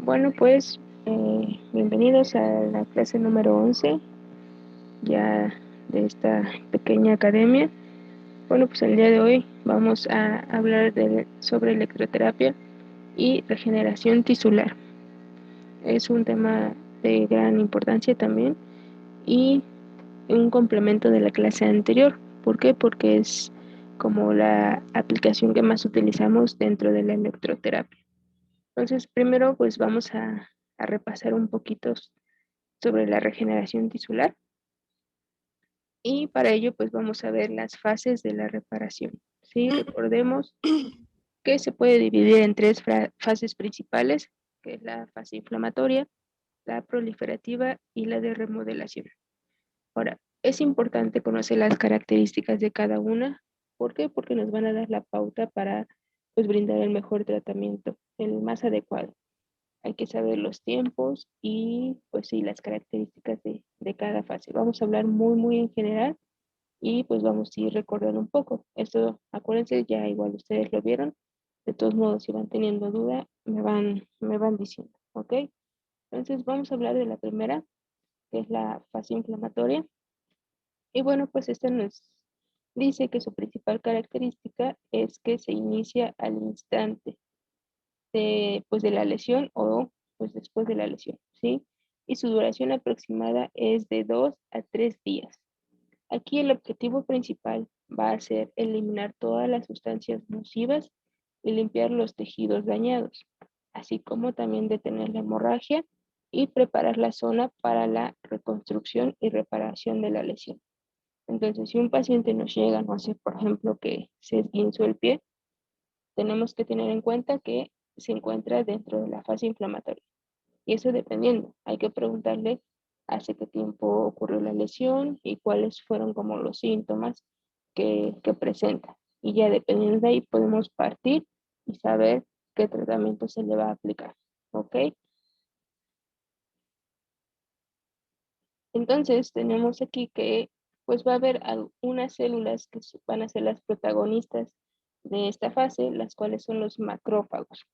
Bueno, pues bienvenidos a la clase número 11 ya de esta pequeña academia. Bueno, pues el día de hoy vamos a hablar sobre electroterapia y regeneración tisular. Es un tema de gran importancia también y un complemento de la clase anterior. ¿Por qué? Porque es como la aplicación que más utilizamos dentro de la electroterapia. Entonces, primero pues vamos a repasar un poquito sobre la regeneración tisular y para ello pues vamos a ver las fases de la reparación. ¿Sí? Recordemos que se puede dividir en tres fases principales, que es la fase inflamatoria, la proliferativa y la de remodelación. Ahora, es importante conocer las características de cada una. ¿Por qué? Porque nos van a dar la pauta para pues brindar el mejor tratamiento, el más adecuado. Hay que saber los tiempos y pues sí, las características de cada fase. Vamos a hablar muy en general y pues vamos a ir recordando un poco. Esto, acuérdense, ya igual ustedes lo vieron. De todos modos, si van teniendo duda, me van diciendo, ¿ok? Entonces vamos a hablar de la primera, que es la fase inflamatoria. Y bueno, pues esta nos dice que su principal característica es que se inicia al instante pues de la lesión o pues después de la lesión, ¿sí? Y su duración aproximada es de 2 a 3 días. Aquí el objetivo principal va a ser eliminar todas las sustancias nocivas y limpiar los tejidos dañados, así como también detener la hemorragia y preparar la zona para la reconstrucción y reparación de la lesión. Entonces, si un paciente nos llega, no sé, por ejemplo, que se esguinzó el pie, tenemos que tener en cuenta que se encuentra dentro de la fase inflamatoria. Y eso dependiendo, hay que preguntarle hace qué tiempo ocurrió la lesión y cuáles fueron como los síntomas que presenta. Y ya dependiendo de ahí podemos partir y saber qué tratamiento se le va a aplicar. ¿Ok? Entonces tenemos aquí que pues va a haber algunas células que van a ser las protagonistas de esta fase, las cuales son los macrófagos.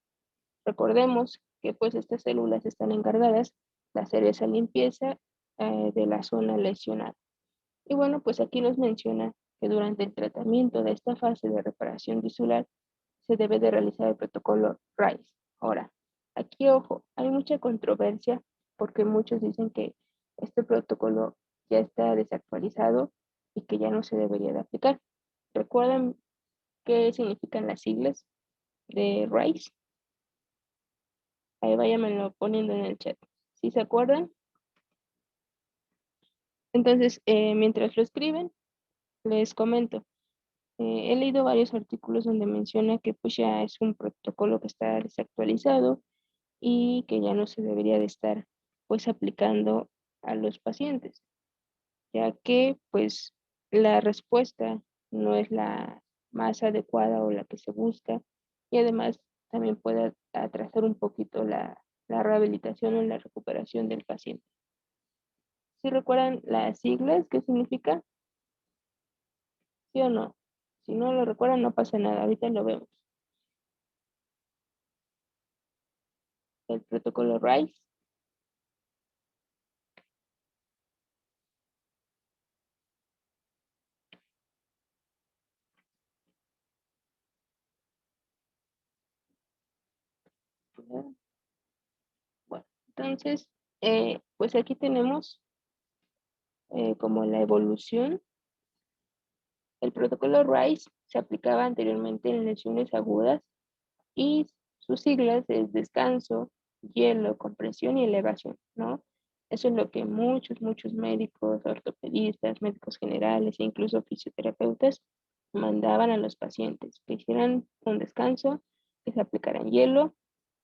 Recordemos que pues estas células están encargadas de hacer esa limpieza de la zona lesionada. Y bueno, pues aquí nos menciona que durante el tratamiento de esta fase de reparación tisular se debe de realizar el protocolo RICE. Ahora, aquí ojo, hay mucha controversia porque muchos dicen que este protocolo ya está desactualizado y que ya no se debería de aplicar. ¿Recuerdan qué significan las siglas de RICE? Ahí váyanmelo poniendo en el chat. ¿Sí se acuerdan? Entonces, mientras lo escriben, les comento. He leído varios artículos donde menciona que pues ya es un protocolo que está desactualizado y que ya no se debería de estar pues aplicando a los pacientes, ya que pues la respuesta no es la más adecuada o la que se busca y además también puede atrasar un poquito la rehabilitación o la recuperación del paciente. ¿Sí recuerdan las siglas? ¿Qué significa? ¿Sí o no? Si no lo recuerdan, no pasa nada, ahorita lo vemos. El protocolo RICE. Bueno, entonces, pues aquí tenemos como la evolución. El protocolo RICE se aplicaba anteriormente en lesiones agudas y sus siglas es descanso, hielo, compresión y elevación, ¿no? Eso es lo que muchos médicos, ortopedistas, médicos generales e incluso fisioterapeutas mandaban a los pacientes, que hicieran un descanso, que se aplicaran hielo,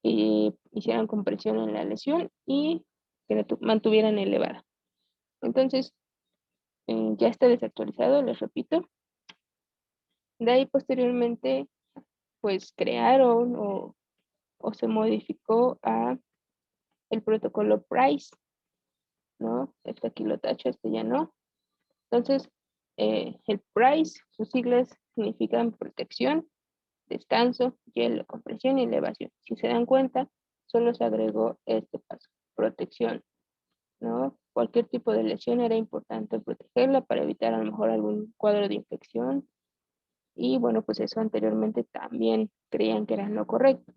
y hicieran compresión en la lesión y que la mantuvieran elevada. Entonces, ya está desactualizado, les repito. De ahí posteriormente, pues crearon o se modificó a el protocolo PRICE, ¿no? Este aquí lo tacho, este ya no. Entonces, el PRICE, sus siglas significan protección, descanso, hielo, compresión y elevación. Si se dan cuenta, solo se agregó este paso, protección, ¿no? Cualquier tipo de lesión era importante protegerla para evitar a lo mejor algún cuadro de infección. Y bueno, pues eso anteriormente también creían que era lo correcto.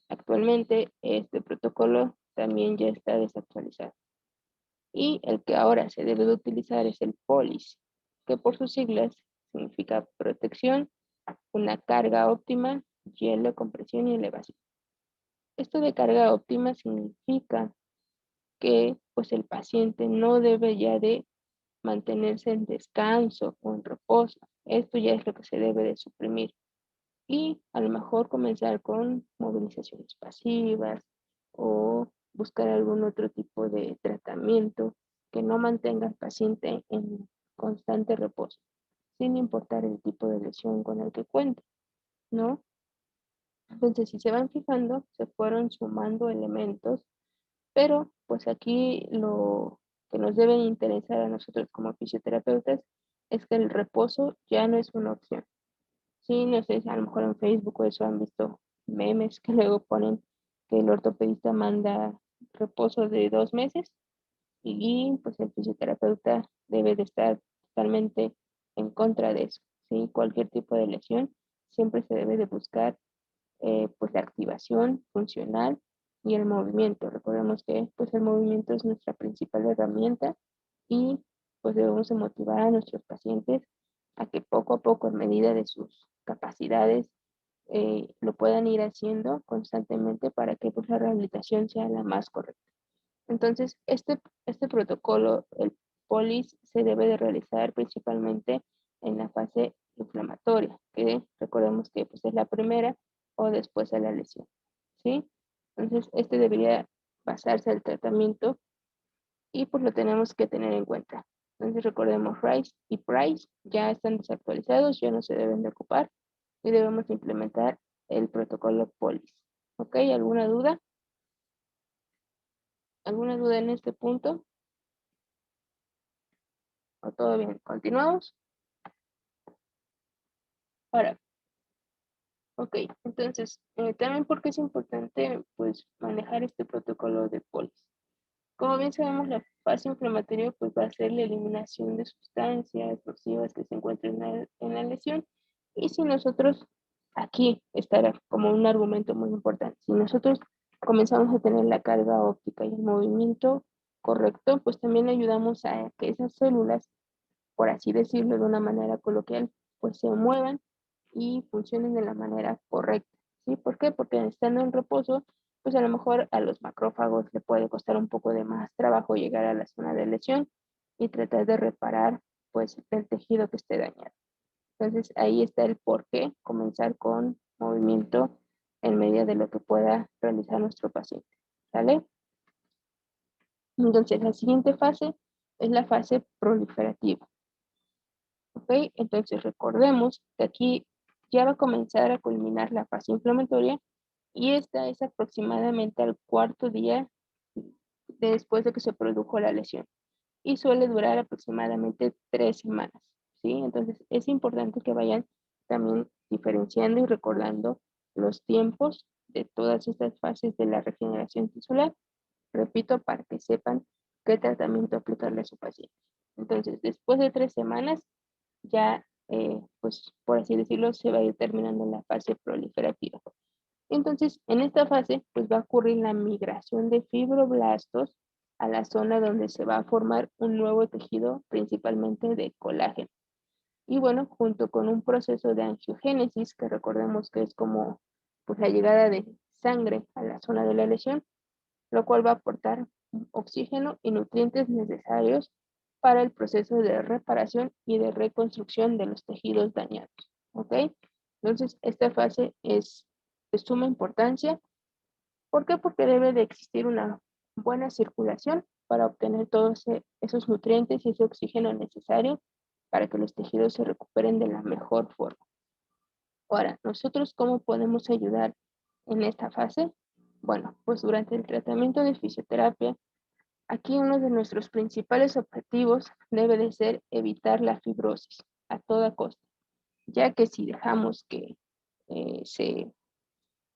Actualmente este protocolo también ya está desactualizado. Y el que ahora se debe de utilizar es el POLIS, que por sus siglas significa protección, una carga óptima, hielo, compresión y elevación. Esto de carga óptima significa que pues el paciente no debe ya de mantenerse en descanso o en reposo. Esto ya es lo que se debe de suprimir. Y a lo mejor comenzar con movilizaciones pasivas o buscar algún otro tipo de tratamiento que no mantenga al paciente en constante reposo, sin importar el tipo de lesión con el que cuente, ¿no? Entonces, si se van fijando, se fueron sumando elementos, pero pues aquí lo que nos debe interesar a nosotros como fisioterapeutas es que el reposo ya no es una opción. Sí, no sé, si a lo mejor en Facebook o eso han visto memes que luego ponen que el ortopedista manda reposo de 2 meses y pues el fisioterapeuta debe de estar totalmente en contra de eso. Sí, cualquier tipo de lesión siempre se debe de buscar pues la activación funcional y el movimiento. Recordemos que pues el movimiento es nuestra principal herramienta y pues debemos de motivar a nuestros pacientes a que poco a poco, en medida de sus capacidades, lo puedan ir haciendo constantemente para que pues, la rehabilitación sea la más correcta. Entonces, este protocolo, el POLIS, se debe de realizar principalmente en la fase inflamatoria, que recordemos que pues, es la primera o después de la lesión, ¿sí? Entonces, este debería basarse al tratamiento y pues lo tenemos que tener en cuenta. Entonces, recordemos, RICE y PRICE ya están desactualizados, ya no se deben de ocupar y debemos implementar el protocolo POLIS. ¿Ok? ¿Alguna duda? ¿Alguna duda en este punto? ¿O todo bien? ¿Continuamos? Ahora, ok, entonces, también porque es importante, pues, manejar este protocolo de POLIS. Como bien sabemos, la fase inflamatoria, pues, va a ser la eliminación de sustancias nocivas que se encuentren en la lesión. Y si nosotros, aquí estará como un argumento muy importante, si nosotros comenzamos a tener la carga óptica y el movimiento correcto, pues también ayudamos a que esas células, por así decirlo de una manera coloquial, pues se muevan y funcionen de la manera correcta. ¿Sí? ¿Por qué? Porque estando en reposo, pues a lo mejor a los macrófagos le puede costar un poco de más trabajo llegar a la zona de lesión y tratar de reparar pues el tejido que esté dañado. Entonces ahí está el por qué comenzar con movimiento en medida de lo que pueda realizar nuestro paciente. ¿Sale? Entonces la siguiente fase es la fase proliferativa. ¿Ok? Entonces recordemos que aquí ya va a comenzar a culminar la fase inflamatoria y esta es aproximadamente al cuarto día después de que se produjo la lesión y suele durar aproximadamente 3 semanas, ¿sí? Entonces es importante que vayan también diferenciando y recordando los tiempos de todas estas fases de la regeneración tisular, repito, para que sepan qué tratamiento aplicarle a su paciente. Entonces, después de 3 semanas, ya, pues por así decirlo, se va a ir terminando la fase proliferativa. Entonces, en esta fase, pues va a ocurrir la migración de fibroblastos a la zona donde se va a formar un nuevo tejido, principalmente de colágeno. Y bueno, junto con un proceso de angiogénesis, que recordemos que es como pues, la llegada de sangre a la zona de la lesión, lo cual va a aportar oxígeno y nutrientes necesarios para el proceso de reparación y de reconstrucción de los tejidos dañados. ¿Ok? Entonces, esta fase es de suma importancia. ¿Por qué? Porque debe de existir una buena circulación para obtener todos esos nutrientes y ese oxígeno necesario para que los tejidos se recuperen de la mejor forma. Ahora, ¿nosotros cómo podemos ayudar en esta fase? Bueno, pues durante el tratamiento de fisioterapia, aquí uno de nuestros principales objetivos debe de ser evitar la fibrosis a toda costa, ya que si dejamos que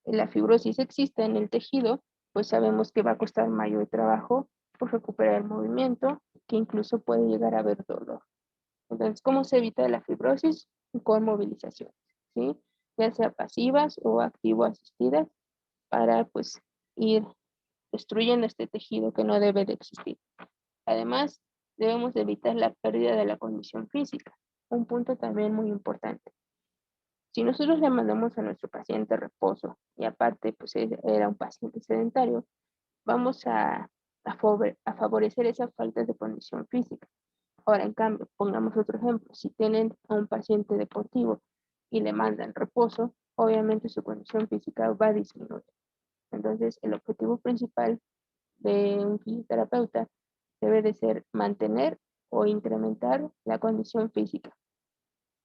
la fibrosis exista en el tejido, pues sabemos que va a costar mayor trabajo por recuperar el movimiento, que incluso puede llegar a haber dolor. Entonces, ¿cómo se evita la fibrosis? Con movilización, ¿sí? Ya sea pasivas o activo-asistidas, para pues ir destruyendo este tejido que no debe de existir. Además, debemos evitar la pérdida de la condición física, un punto también muy importante. Si nosotros le mandamos a nuestro paciente reposo y aparte pues era un paciente sedentario, vamos a favorecer esa falta de condición física. Ahora, en cambio, pongamos otro ejemplo, si tienen a un paciente deportivo y le mandan reposo, obviamente su condición física va a disminuir. Entonces, el objetivo principal de un fisioterapeuta debe de ser mantener o incrementar la condición física.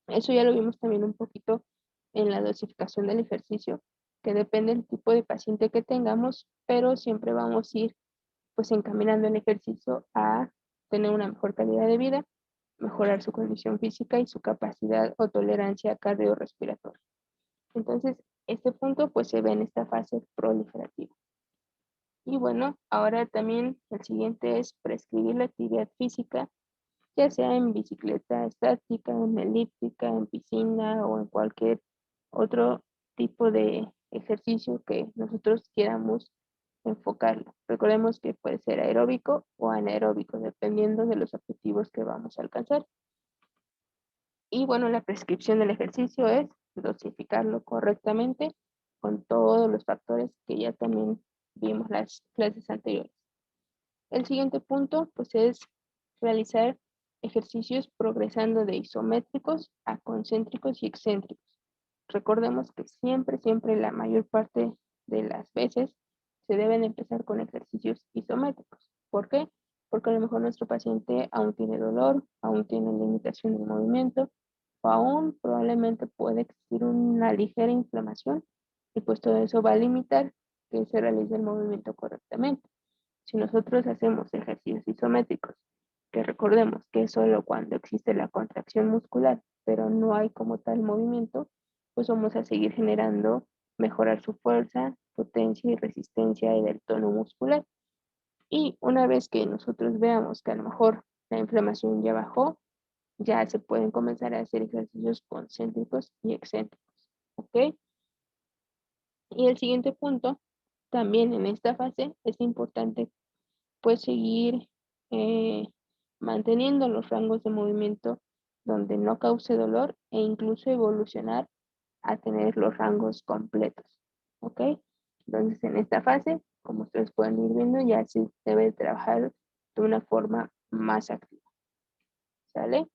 Eso ya lo vimos también un poquito en la dosificación del ejercicio, que depende del tipo de paciente que tengamos, pero siempre vamos a ir pues encaminando el ejercicio a tener una mejor calidad de vida, mejorar su condición física y su capacidad o tolerancia cardiorrespiratoria. Entonces, este punto pues se ve en esta fase proliferativa. Y bueno, ahora también el siguiente es prescribir la actividad física, ya sea en bicicleta estática, en elíptica, en piscina o en cualquier otro tipo de ejercicio que nosotros queramos enfocarlo. Recordemos que puede ser aeróbico o anaeróbico, dependiendo de los objetivos que vamos a alcanzar. Y bueno, la prescripción del ejercicio es dosificarlo correctamente con todos los factores que ya también vimos las clases anteriores. El siguiente punto, pues, es realizar ejercicios progresando de isométricos a concéntricos y excéntricos. Recordemos que siempre, la mayor parte de las veces se deben empezar con ejercicios isométricos. ¿Por qué? Porque a lo mejor nuestro paciente aún tiene dolor, aún tiene limitación de movimiento, o aún probablemente puede existir una ligera inflamación, y pues todo eso va a limitar que se realice el movimiento correctamente. Si nosotros hacemos ejercicios isométricos, que recordemos que es solo cuando existe la contracción muscular, pero no hay como tal movimiento, pues vamos a seguir generando, mejorar su fuerza, potencia y resistencia del tono muscular. Y una vez que nosotros veamos que a lo mejor la inflamación ya bajó, ya se pueden comenzar a hacer ejercicios concéntricos y excéntricos. ¿Ok? Y el siguiente punto, también en esta fase, es importante pues seguir eh, manteniendo los rangos de movimiento donde no cause dolor e incluso evolucionar a tener los rangos completos. ¿Ok? Entonces en esta fase, como ustedes pueden ir viendo, ya se debe trabajar de una forma más activa. ¿Sale?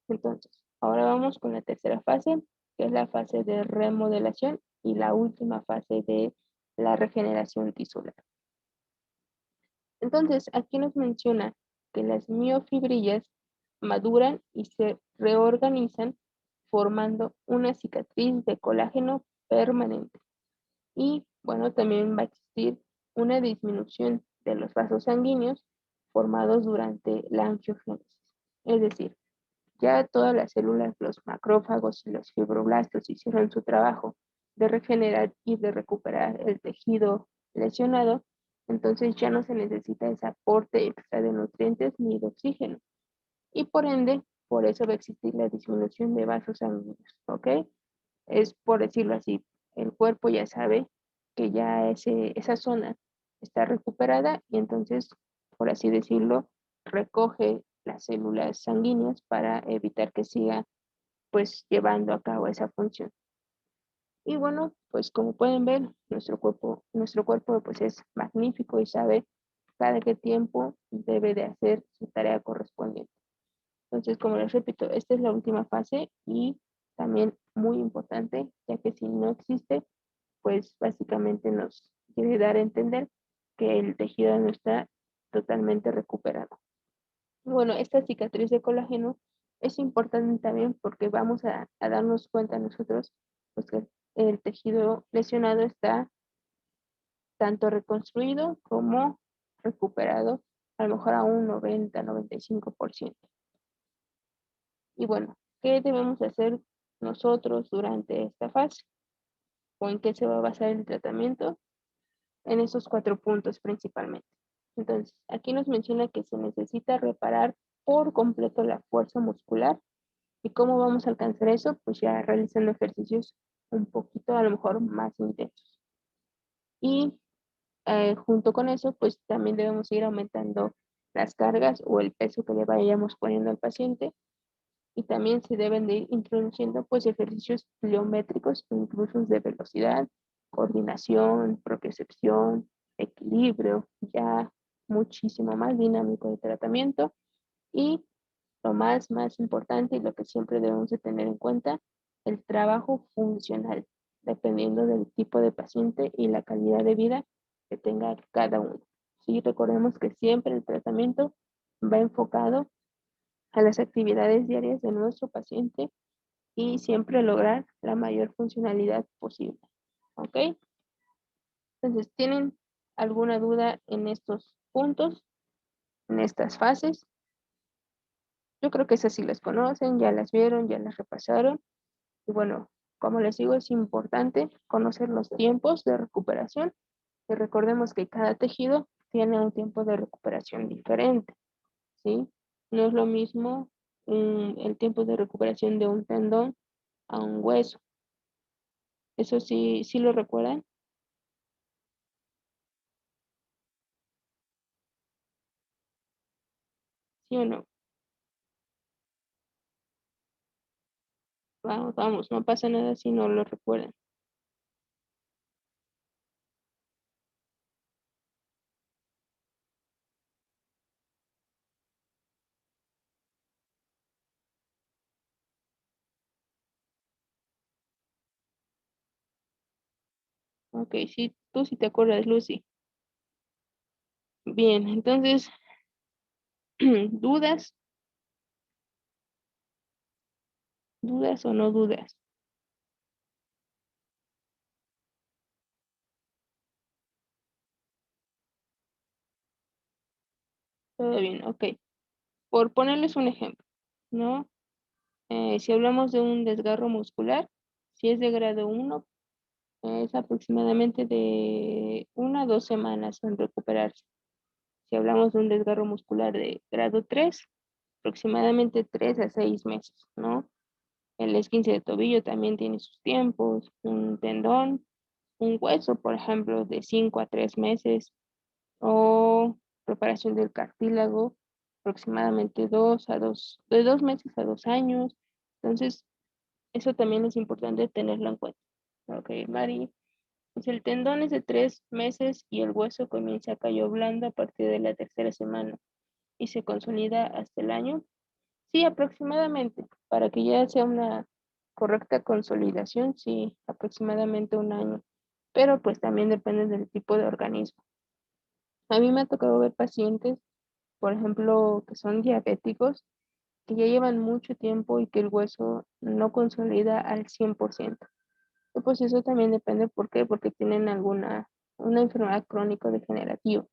Entonces, ahora vamos con la tercera fase, que es la fase de remodelación y la última fase de la regeneración tisular. Entonces, aquí nos menciona que las miofibrillas maduran y se reorganizan formando una cicatriz de colágeno permanente. Y bueno, también va a existir una disminución de los vasos sanguíneos formados durante la angiogénesis. Es decir, ya todas las células, los macrófagos y los fibroblastos hicieron su trabajo de regenerar y de recuperar el tejido lesionado, entonces ya no se necesita ese aporte extra de nutrientes ni de oxígeno. Y por ende, por eso va a existir la disminución de vasos sanguíneos, ¿ok? Es por decirlo así, el cuerpo ya sabe que ya esa zona está recuperada y entonces, por así decirlo, recoge las células sanguíneas para evitar que siga pues llevando a cabo esa función. Y bueno, pues como pueden ver, nuestro cuerpo pues es magnífico y sabe cada qué tiempo debe de hacer su tarea correspondiente. Entonces, como les repito, esta es la última fase y también muy importante, ya que si no existe, pues básicamente nos quiere dar a entender que el tejido no está totalmente recuperado. Bueno, esta cicatriz de colágeno es importante también porque vamos a darnos cuenta nosotros pues, que el tejido lesionado está tanto reconstruido como recuperado, a lo mejor a un 90-95%. Y bueno, ¿qué debemos hacer nosotros durante esta fase? ¿O en qué se va a basar el tratamiento? en esos 4 puntos principalmente. Entonces, aquí nos menciona que se necesita reparar por completo la fuerza muscular. ¿Y cómo vamos a alcanzar eso? Pues ya realizando ejercicios un poquito a lo mejor más intensos. Y junto con eso, pues también debemos ir aumentando las cargas o el peso que le vayamos poniendo al paciente, y también se deben de ir introduciendo pues ejercicios pliométricos, incluso de velocidad, coordinación, propiocepción, equilibrio, ya muchísimo más dinámico de tratamiento. Y lo más importante y lo que siempre debemos de tener en cuenta, el trabajo funcional, dependiendo del tipo de paciente y la calidad de vida que tenga cada uno. Sí, recordemos que siempre el tratamiento va enfocado a las actividades diarias de nuestro paciente y siempre lograr la mayor funcionalidad posible. ¿Ok? Entonces, ¿tienen alguna duda en estos puntos, en estas fases? Yo creo que esas sí las conocen, ya las vieron, ya las repasaron. Y bueno, como les digo, es importante conocer los tiempos de recuperación, y recordemos que cada tejido tiene un tiempo de recuperación diferente, ¿sí? No es lo mismo el tiempo de recuperación de un tendón a un hueso. Eso sí, sí lo recuerdan, ¿sí o no? Vamos, vamos, no pasa nada si no lo recuerdan. Ok, sí, tú sí te acuerdas, Lucy. Bien, entonces, ¿dudas? ¿Dudas o no dudas? Todo bien, ok. Por ponerles un ejemplo, ¿no? Si hablamos de un desgarro muscular, si es de grado 1, es aproximadamente de 1 a 2 semanas en recuperarse. Si hablamos de un desgarro muscular de grado 3, aproximadamente 3 a 6 meses, ¿no? El esguince de tobillo también tiene sus tiempos, un tendón, un hueso, por ejemplo, de 5 a 3 meses, o preparación del cartílago, aproximadamente de 2 meses a 2 años. Entonces, eso también es importante tenerlo en cuenta. Ok, Mari, pues el tendón es de 3 meses y el hueso comienza a callo blando a partir de la tercera semana y se consolida hasta el año. Sí, aproximadamente, para que ya sea una correcta consolidación, sí, aproximadamente un año. Pero pues también depende del tipo de organismo. A mí me ha tocado ver pacientes, por ejemplo, que son diabéticos, que ya llevan mucho tiempo y que el hueso no consolida al 100%. Y pues eso también depende, ¿por qué? Porque tienen una enfermedad crónico-degenerativa.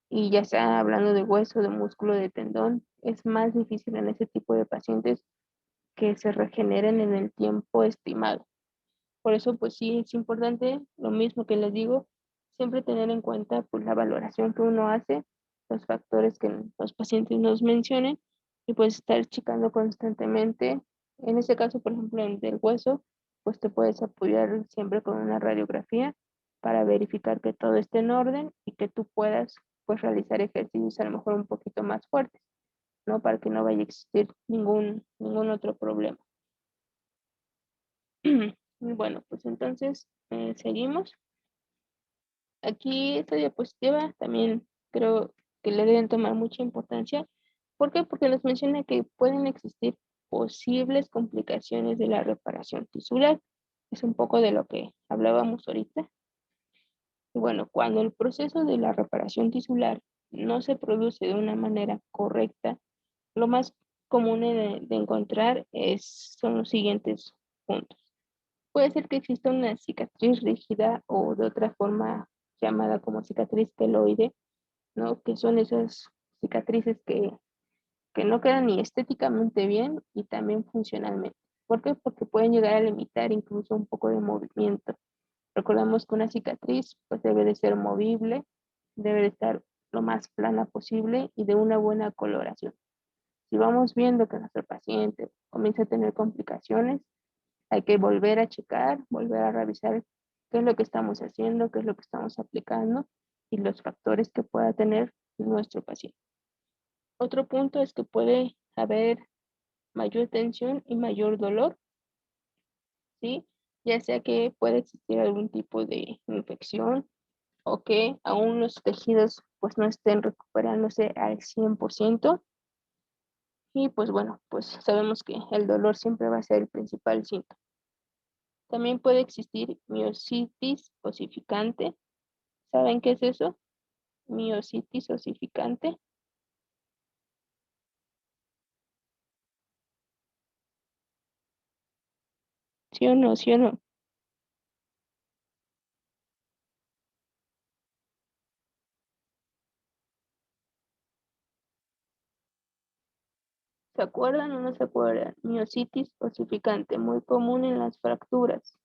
Y ya sea hablando de hueso, de músculo, de tendón, es más difícil en ese tipo de pacientes que se regeneren en el tiempo estimado. Por eso, pues sí, es importante, lo mismo que les digo, siempre tener en cuenta pues, la valoración que uno hace, los factores que los pacientes nos mencionen, y pues estar checando constantemente. En este caso, por ejemplo, en del hueso, pues te puedes apoyar siempre con una radiografía para verificar que todo esté en orden y que tú puedas pues realizar ejercicios a lo mejor un poquito más fuertes, ¿no? Para que no vaya a existir ningún otro problema. Bueno, pues entonces seguimos. Aquí esta diapositiva también creo que le deben tomar mucha importancia. ¿Por qué? Porque nos menciona que pueden existir posibles complicaciones de la reparación tisular. Es un poco de lo que hablábamos ahorita. Y bueno, cuando el proceso de la reparación tisular no se produce de una manera correcta, lo más común de encontrar son los siguientes puntos. Puede ser que exista una cicatriz rígida o de otra forma llamada como cicatriz queloide, ¿no? Que son esas cicatrices que no quedan ni estéticamente bien y también funcionalmente. ¿Por qué? Porque pueden llegar a limitar incluso un poco de movimiento. Recordemos que una cicatriz pues debe de ser movible, debe de estar lo más plana posible y de una buena coloración. Si vamos viendo que nuestro paciente comienza a tener complicaciones, hay que volver a checar, volver a revisar qué es lo que estamos haciendo, qué es lo que estamos aplicando y los factores que pueda tener nuestro paciente. Otro punto es que puede haber mayor tensión y mayor dolor, ¿sí? Ya sea que puede existir algún tipo de infección o que aún los tejidos pues no estén recuperándose al 100%. Y pues bueno, pues sabemos que el dolor siempre va a ser el principal síntoma. También puede existir miositis osificante. ¿Saben qué es eso? Miositis osificante. ¿Sí o no? ¿Sí o no? ¿Se acuerdan o no se acuerdan? Miositis osificante, muy común en las fracturas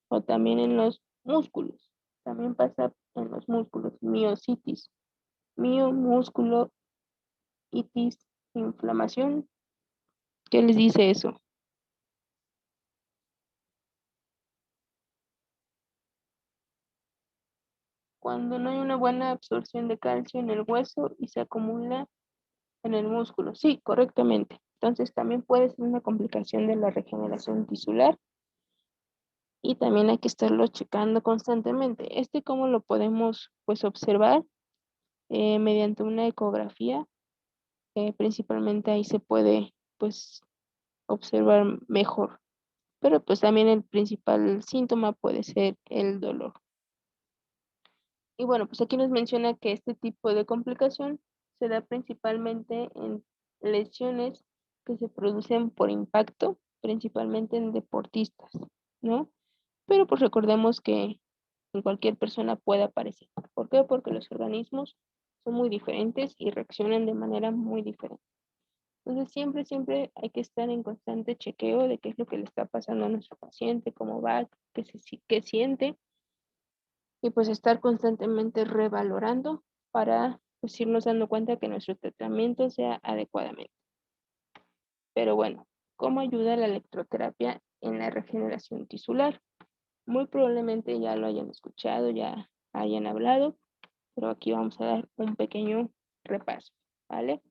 o también en los músculos. También pasa en los músculos. Miositis, mio, músculo, itis, inflamación. ¿Qué les dice eso? Cuando no hay una buena absorción de calcio en el hueso y se acumula en el músculo. Sí, correctamente. Entonces también puede ser una complicación de la regeneración tisular y también hay que estarlo checando constantemente. ¿Cómo lo podemos pues observar? Mediante una ecografía. Principalmente ahí se puede pues observar mejor. Pero pues también el principal síntoma puede ser el dolor. Y bueno, pues aquí nos menciona que este tipo de complicación se da principalmente en lesiones que se producen por impacto, principalmente en deportistas, ¿no? Pero pues recordemos que en cualquier persona puede aparecer. ¿Por qué? Porque los organismos son muy diferentes y reaccionan de manera muy diferente. Entonces siempre hay que estar en constante chequeo de qué es lo que le está pasando a nuestro paciente, cómo va, qué siente y pues estar constantemente revalorando para pues irnos dando cuenta que nuestro tratamiento sea adecuadamente. Pero bueno, ¿cómo ayuda la electroterapia en la regeneración tisular? Muy probablemente ya lo hayan escuchado, ya hayan hablado, pero aquí vamos a dar un pequeño repaso, ¿vale?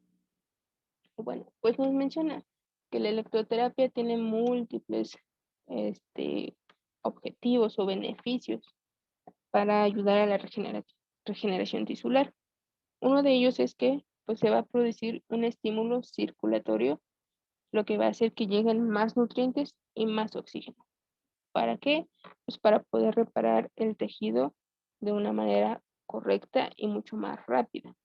Bueno, pues nos menciona que la electroterapia tiene múltiples este, objetivos o beneficios para ayudar a la regeneración tisular. Uno de ellos es que pues, se va a producir un estímulo circulatorio, lo que va a hacer que lleguen más nutrientes y más oxígeno. ¿Para qué? Pues para poder reparar el tejido de una manera correcta y mucho más rápida.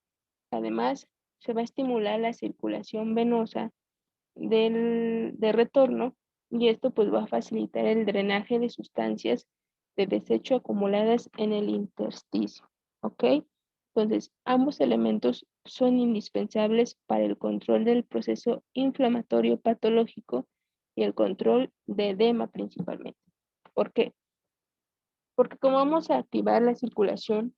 Además, se va a estimular la circulación venosa de retorno y esto pues va a facilitar el drenaje de sustancias de desecho acumuladas en el intersticio, ¿ok? Entonces, ambos elementos son indispensables para el control del proceso inflamatorio patológico y el control de edema principalmente. ¿Por qué? Porque como vamos a activar la circulación,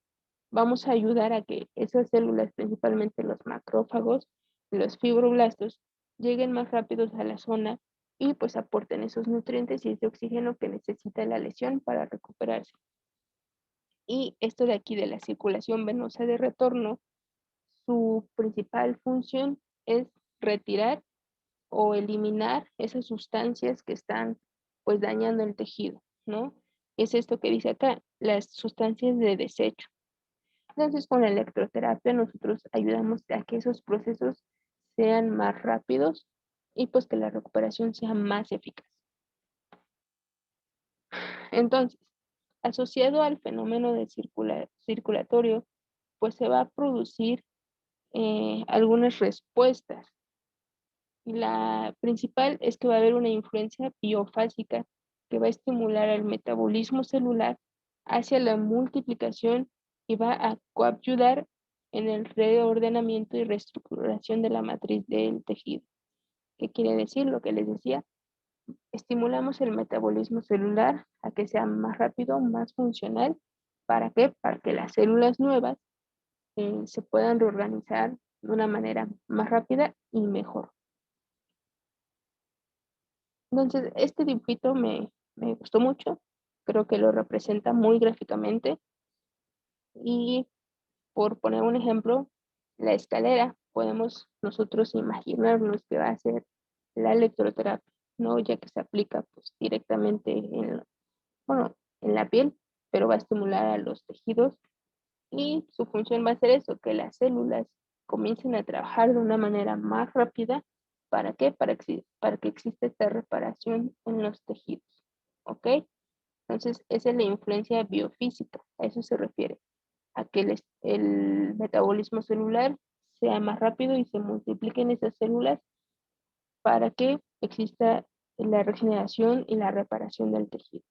vamos a ayudar a que esas células, principalmente los macrófagos y los fibroblastos, lleguen más rápidos a la zona y pues aporten esos nutrientes y ese oxígeno que necesita la lesión para recuperarse. Y esto de aquí de la circulación venosa de retorno, su principal función es retirar o eliminar esas sustancias que están pues dañando el tejido, ¿no? Es esto que dice acá, las sustancias de desecho. Entonces, con la electroterapia nosotros ayudamos a que esos procesos sean más rápidos y pues que la recuperación sea más eficaz. Entonces, asociado al fenómeno de circulatorio, pues se va a producir algunas respuestas. Y la principal es que va a haber una influencia biofásica que va a estimular el metabolismo celular hacia la multiplicación y va a coayudar en el reordenamiento y reestructuración de la matriz del tejido. ¿Qué quiere decir? Lo que les decía, estimulamos el metabolismo celular a que sea más rápido, más funcional. ¿Para qué? Para que las células nuevas se puedan reorganizar de una manera más rápida y mejor. Entonces, este dibujito me gustó mucho, creo que lo representa muy gráficamente y por poner un ejemplo, la escalera, podemos nosotros imaginarnos que va a ser la electroterapia, ¿no? Ya que se aplica pues, directamente bueno, en la piel, pero va a estimular a los tejidos y su función va a ser eso, que las células comiencen a trabajar de una manera más rápida. ¿Para qué? Para que exista esta reparación en los tejidos. ¿Ok? Entonces, esa es la influencia biofísica, a eso se refiere, a que el metabolismo celular sea más rápido y se multipliquen esas células para que exista la regeneración y la reparación del tejido.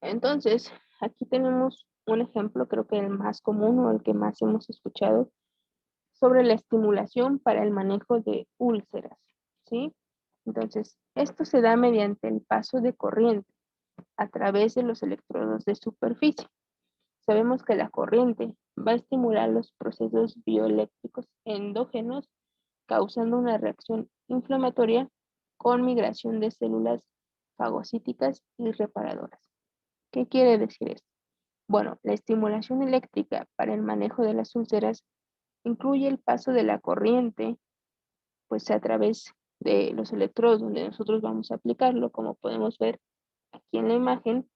Entonces, aquí tenemos un ejemplo, creo que el más común o el que más hemos escuchado, sobre la estimulación para el manejo de úlceras, ¿sí? Entonces, esto se da mediante el paso de corriente a través de los electrodos de superficie. Sabemos que la corriente va a estimular los procesos bioeléctricos endógenos, causando una reacción inflamatoria con migración de células fagocíticas y reparadoras. ¿Qué quiere decir esto? Bueno, la estimulación eléctrica para el manejo de las úlceras incluye el paso de la corriente, pues a través de los electrodos donde nosotros vamos a aplicarlo, como podemos ver aquí en la imagen,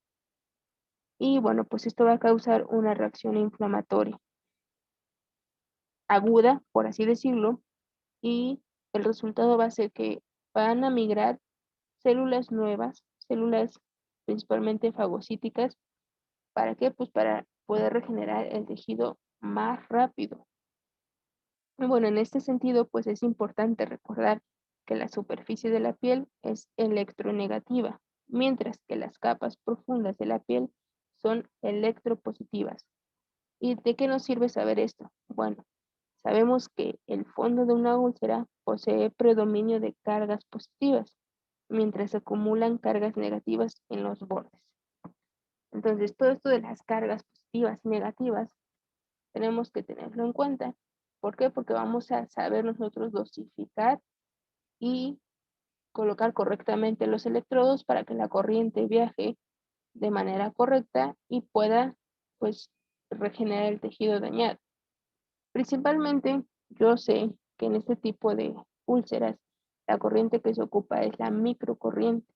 y bueno, pues esto va a causar una reacción inflamatoria aguda, por así decirlo, y el resultado va a ser que van a migrar células nuevas, células principalmente fagocíticas. ¿Para qué? Pues para poder regenerar el tejido más rápido. Y bueno, en este sentido, pues es importante recordar que la superficie de la piel es electronegativa, mientras que las capas profundas de la piel son electropositivas. ¿Y de qué nos sirve saber esto? Bueno, sabemos que el fondo de una úlcera posee predominio de cargas positivas, mientras se acumulan cargas negativas en los bordes. Entonces, todo esto de las cargas positivas y negativas tenemos que tenerlo en cuenta. ¿Por qué? Porque vamos a saber nosotros dosificar y colocar correctamente los electrodos para que la corriente viaje de manera correcta y pueda, pues, regenerar el tejido dañado. Principalmente, yo sé que en este tipo de úlceras, la corriente que se ocupa es la microcorriente.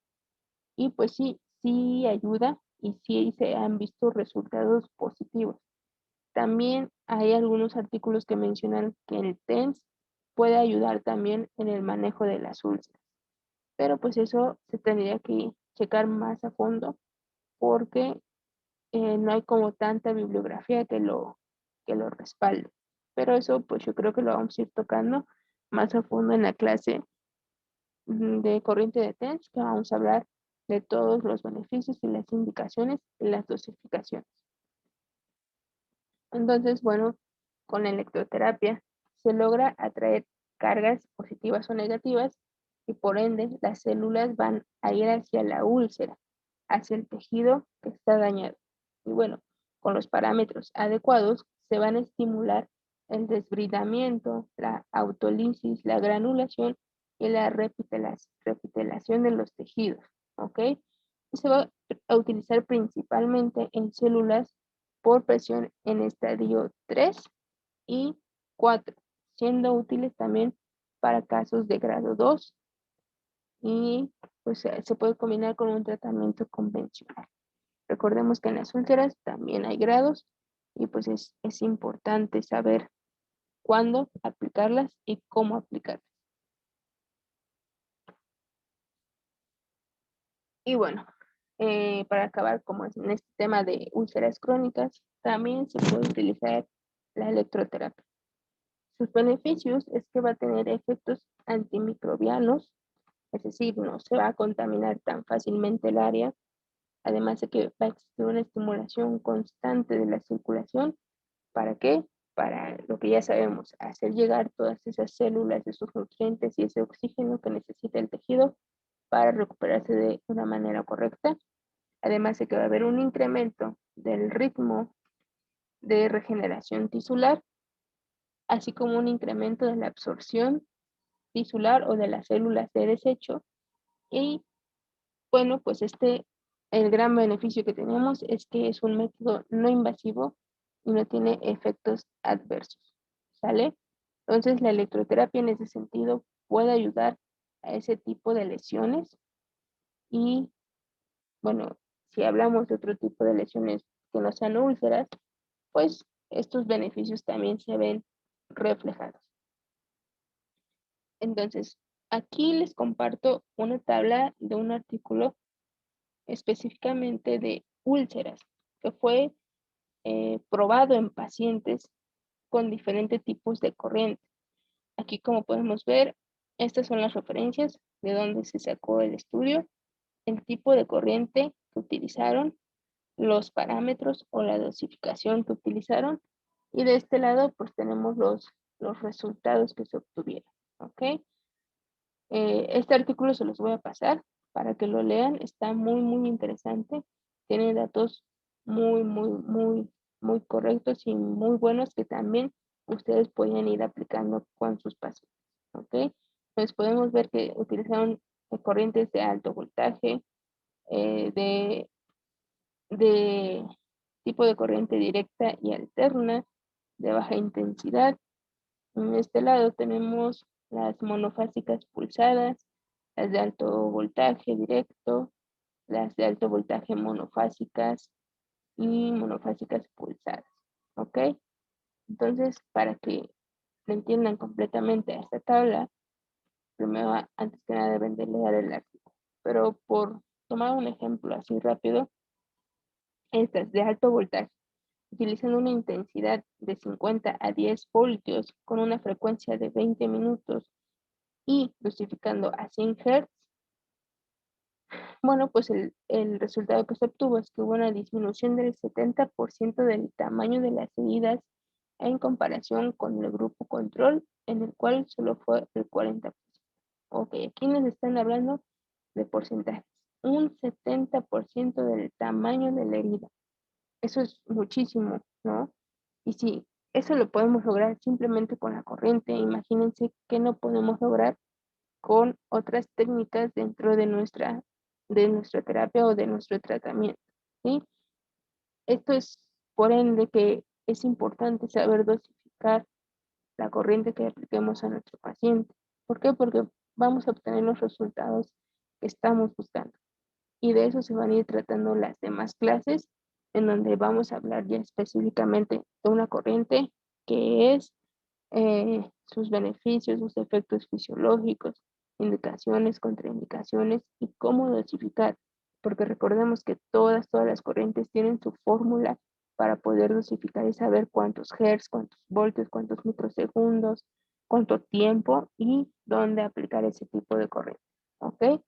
Y pues sí, sí ayuda y sí se han visto resultados positivos. También hay algunos artículos que mencionan que el TENS puede ayudar también en el manejo de las úlceras. Pero pues eso se tendría que checar más a fondo porque no hay como tanta bibliografía que lo respalde. Pero eso pues yo creo que lo vamos a ir tocando más a fondo en la clase de corriente de TENS, que vamos a hablar de todos los beneficios y las indicaciones y las dosificaciones. Entonces, bueno, con la electroterapia se logra atraer cargas positivas o negativas y por ende las células van a ir hacia la úlcera, hacia el tejido que está dañado. Y bueno, con los parámetros adecuados se van a estimular el desbridamiento, la autolisis, la granulación y la repitelación de los tejidos, ¿ok? Y se va a utilizar principalmente en células por presión en estadio 3 y 4, siendo útiles también para casos de grado 2 y pues se puede combinar con un tratamiento convencional. Recordemos que en las úlceras también hay grados y pues es importante saber cuándo aplicarlas y cómo aplicarlas. Y bueno, para acabar como en este tema de úlceras crónicas, también se puede utilizar la electroterapia. Sus beneficios es que va a tener efectos antimicrobianos, es decir, no se va a contaminar tan fácilmente el área, además de que va a existir una estimulación constante de la circulación. ¿Para qué? Para lo que ya sabemos, hacer llegar todas esas células, esos nutrientes y ese oxígeno que necesita el tejido para recuperarse de una manera correcta. Además de que va a haber un incremento del ritmo de regeneración tisular, así como un incremento de la absorción tisular o de las células de desecho. Y bueno, pues el gran beneficio que tenemos es que es un método no invasivo y no tiene efectos adversos, ¿sale? Entonces la electroterapia en ese sentido puede ayudar a ese tipo de lesiones y bueno, si hablamos de otro tipo de lesiones que no sean úlceras, pues estos beneficios también se ven reflejados. Entonces, aquí les comparto una tabla de un artículo específicamente de úlceras, que fue probado en pacientes con diferentes tipos de corriente. Aquí, como podemos ver, estas son las referencias de donde se sacó el estudio, el tipo de corriente que utilizaron, los parámetros o la dosificación que utilizaron, y de este lado pues tenemos los resultados que se obtuvieron, ¿ok? Este artículo se los voy a pasar para que lo lean, está muy, muy interesante, tiene datos muy, muy, muy, muy correctos y muy buenos que también ustedes pueden ir aplicando con sus pacientes, ¿ok? Entonces podemos ver que utilizaron corrientes de alto voltaje, de tipo de corriente directa y alterna, de baja intensidad. En este lado tenemos las monofásicas pulsadas, las de alto voltaje directo, las de alto voltaje monofásicas y monofásicas pulsadas. ¿Ok? Entonces, para que lo entiendan completamente a esta tabla, primero, antes que nada, deben de leer el artículo. Pero por tomar un ejemplo así rápido, estas de alto voltaje utilizan una intensidad de 50 a 10 voltios con una frecuencia de 20 minutos y dosificando a 100 Hz, bueno, pues el resultado que se obtuvo es que hubo una disminución del 70% del tamaño de las heridas en comparación con el grupo control, en el cual solo fue el 40%. Ok, aquí nos están hablando de porcentajes. Un 70% del tamaño de la herida. Eso es muchísimo, ¿no? Y si eso lo podemos lograr simplemente con la corriente, imagínense que no podemos lograr con otras técnicas dentro de nuestra terapia o de nuestro tratamiento, ¿sí? Esto es por ende que es importante saber dosificar la corriente que apliquemos a nuestro paciente. ¿Por qué? Porque vamos a obtener los resultados que estamos buscando. Y de eso se van a ir tratando las demás clases, en donde vamos a hablar ya específicamente de una corriente, que es sus beneficios, sus efectos fisiológicos, indicaciones, contraindicaciones y cómo dosificar, porque recordemos que todas las corrientes tienen su fórmula para poder dosificar y saber cuántos hertz, cuántos voltios, cuántos microsegundos, cuánto tiempo y dónde aplicar ese tipo de corriente, ¿ok?